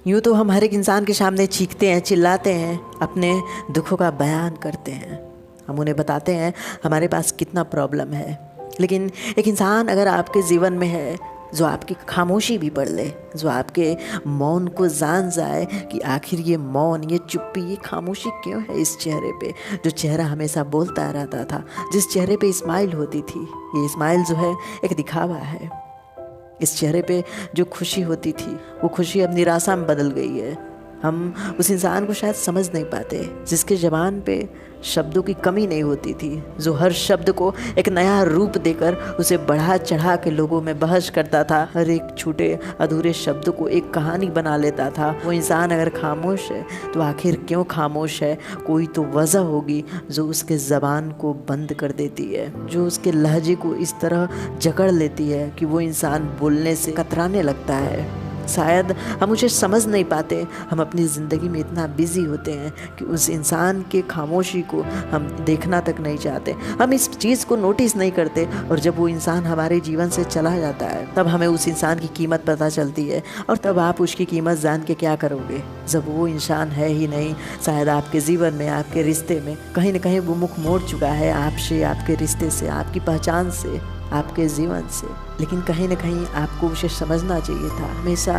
यूँ तो हम हर एक इंसान के सामने चीखते हैं, चिल्लाते हैं, अपने दुखों का बयान करते हैं, हम उन्हें बताते हैं हमारे पास कितना प्रॉब्लम है। लेकिन एक इंसान अगर आपके जीवन में है जो आपकी खामोशी भी पढ़ ले, जो आपके मौन को जान जाए कि आखिर ये मौन, ये चुप्पी, ये खामोशी क्यों है इस चेहरे पे, जो चेहरा हमेशा बोलता रहता था, जिस चेहरे पे स्माइल होती थी, ये स्माइल जो है एक दिखावा है। इस चेहरे पे जो खुशी होती थी वो खुशी अब निराशा में बदल गई है। हम उस इंसान को शायद समझ नहीं पाते जिसके ज़बान पे शब्दों की कमी नहीं होती थी, जो हर शब्द को एक नया रूप देकर उसे बढ़ा चढ़ा के लोगों में बहस करता था, हर एक छूटे अधूरे शब्द को एक कहानी बना लेता था। वो इंसान अगर खामोश है तो आखिर क्यों खामोश है? कोई तो वजह होगी जो उसके ज़बान को बंद कर देती है, जो उसके लहजे को इस तरह जकड़ लेती है कि वो इंसान बोलने से कतराने लगता है। शायद हम उसे समझ नहीं पाते, हम अपनी ज़िंदगी में इतना बिजी होते हैं कि उस इंसान के खामोशी को हम देखना तक नहीं चाहते, हम इस चीज़ को नोटिस नहीं करते। और जब वो इंसान हमारे जीवन से चला जाता है तब हमें उस इंसान की कीमत पता चलती है। और तब आप उसकी कीमत जान के क्या करोगे जब वो इंसान है ही नहीं? शायद आपके जीवन में, आपके रिश्ते में कहीं ना कहीं वो मुख मोड़ चुका है आपसे, आपके रिश्ते से, आपकी पहचान से, आपके जीवन से। लेकिन कहीं ना कहीं आपको उसे समझना चाहिए था। हमेशा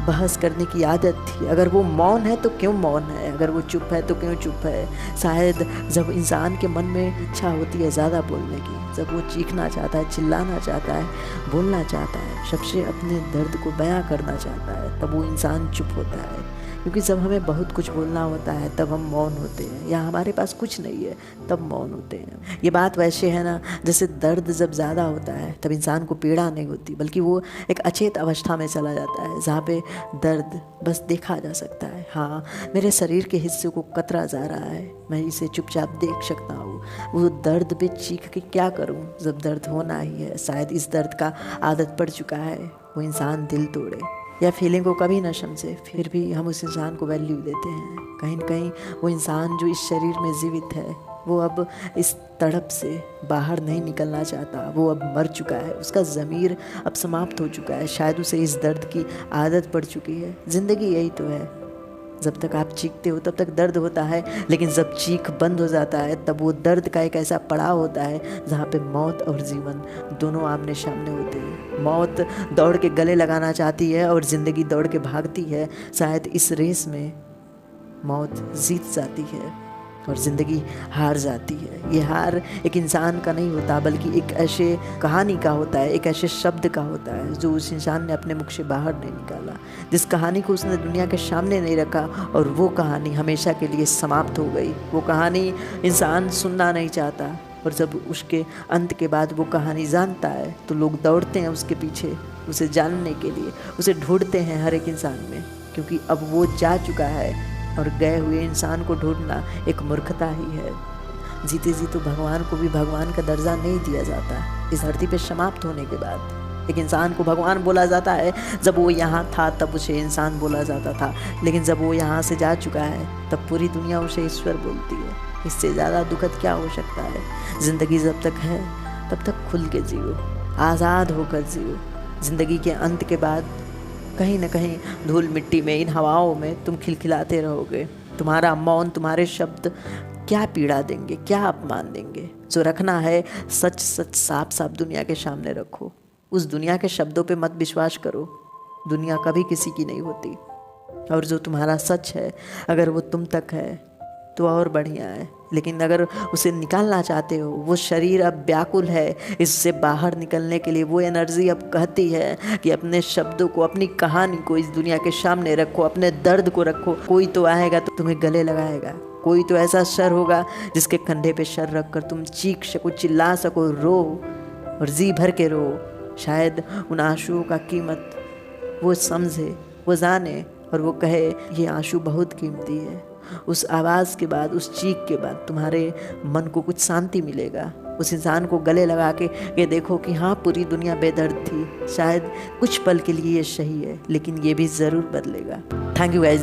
बहस करने की आदत थी। अगर वो मौन है तो क्यों मौन है, अगर वो चुप है तो क्यों चुप है। शायद जब इंसान के मन में इच्छा होती है ज़्यादा बोलने की, जब वो चीखना चाहता है, चिल्लाना चाहता है, बोलना चाहता है, सबसे अपने दर्द को बयां करना चाहता है, तब वो इंसान चुप होता है। क्योंकि जब हमें बहुत कुछ बोलना होता है तब हम मौन होते हैं, या हमारे पास कुछ नहीं है तब मौन होते हैं। ये बात वैसे है ना, जैसे दर्द जब ज़्यादा होता है तब इंसान को पीड़ा नहीं होती, बल्कि वो एक अचेत अवस्था में चला जाता है जहाँ पे दर्द बस देखा जा सकता है। हाँ, मेरे शरीर के हिस्से को कतरा जा रहा है, मैं इसे चुपचाप देख सकता हूँ। वो दर्द पे चीख के क्या करूँ जब दर्द होना ही है? शायद इस दर्द का आदत पड़ चुका है। वो इंसान दिल तोड़े या फीलिंग को कभी ना समझे, फिर भी हम उस इंसान को वैल्यू देते हैं। कहीं न कहीं वो इंसान जो इस शरीर में जीवित है वो अब इस तड़प से बाहर नहीं निकलना चाहता, वो अब मर चुका है, उसका ज़मीर अब समाप्त हो चुका है। शायद उसे इस दर्द की आदत पड़ चुकी है। ज़िंदगी यही तो है, जब तक आप चीखते हो तब तक दर्द होता है, लेकिन जब चीख बंद हो जाता है तब वो दर्द का एक ऐसा पड़ाव होता है जहाँ पे मौत और जीवन दोनों आमने सामने होते हैं। मौत दौड़ के गले लगाना चाहती है और ज़िंदगी दौड़ के भागती है। शायद इस रेस में मौत जीत जाती है और ज़िंदगी हार जाती है। ये हार एक इंसान का नहीं होता, बल्कि एक ऐसे कहानी का होता है, एक ऐसे शब्द का होता है जो उस इंसान ने अपने मुख से बाहर नहीं निकाला, जिस कहानी को उसने दुनिया के सामने नहीं रखा, और वो कहानी हमेशा के लिए समाप्त हो गई। वो कहानी इंसान सुनना नहीं चाहता, और जब उसके अंत के बाद वो कहानी जानता है तो लोग दौड़ते हैं उसके पीछे, उसे जानने के लिए, उसे ढूंढते हैं हर एक इंसान में, क्योंकि अब वो जा चुका है। और गए हुए इंसान को ढूंढना एक मूर्खता ही है। जीते जी तो भगवान को भी भगवान का दर्जा नहीं दिया जाता। इस धरती पे समाप्त होने के बाद एक इंसान को भगवान बोला जाता है। जब वो यहाँ था तब उसे इंसान बोला जाता था, लेकिन जब वो यहाँ से जा चुका है तब पूरी दुनिया उसे ईश्वर बोलती है। इससे ज़्यादा दुखद क्या हो सकता है? ज़िंदगी जब तक है तब तक खुल के जियो, आज़ाद होकर जियो। ज़िंदगी के अंत के बाद कहीं न कहीं धूल मिट्टी में, इन हवाओं में तुम खिलखिलाते रहोगे। तुम्हारा मौन, तुम्हारे शब्द क्या पीड़ा देंगे, क्या अपमान देंगे? जो रखना है सच सच साफ साफ दुनिया के सामने रखो। उस दुनिया के शब्दों पे मत विश्वास करो, दुनिया कभी किसी की नहीं होती। और जो तुम्हारा सच है अगर वो तुम तक है तो और बढ़िया है, लेकिन अगर उसे निकालना चाहते हो, वो शरीर अब व्याकुल है इससे बाहर निकलने के लिए। वो एनर्जी अब कहती है कि अपने शब्दों को, अपनी कहानी को इस दुनिया के सामने रखो, अपने दर्द को रखो। कोई तो आएगा तो तुम्हें गले लगाएगा, कोई तो ऐसा सर होगा जिसके कंधे पे सर रख कर तुम चीख सको, चिल्ला सको, रो और जी भर के रो। शायद उन आंसुओं का कीमत वो समझे, वो जाने, और वो कहे ये आंसू बहुत कीमती है। उस आवाज़ के बाद, उस चीख के बाद तुम्हारे मन को कुछ शांति मिलेगा। उस इंसान को गले लगा के ये देखो कि हाँ, पूरी दुनिया बेदर्द थी, शायद कुछ पल के लिए ये सही है, लेकिन ये भी ज़रूर बदलेगा। Thank you guys.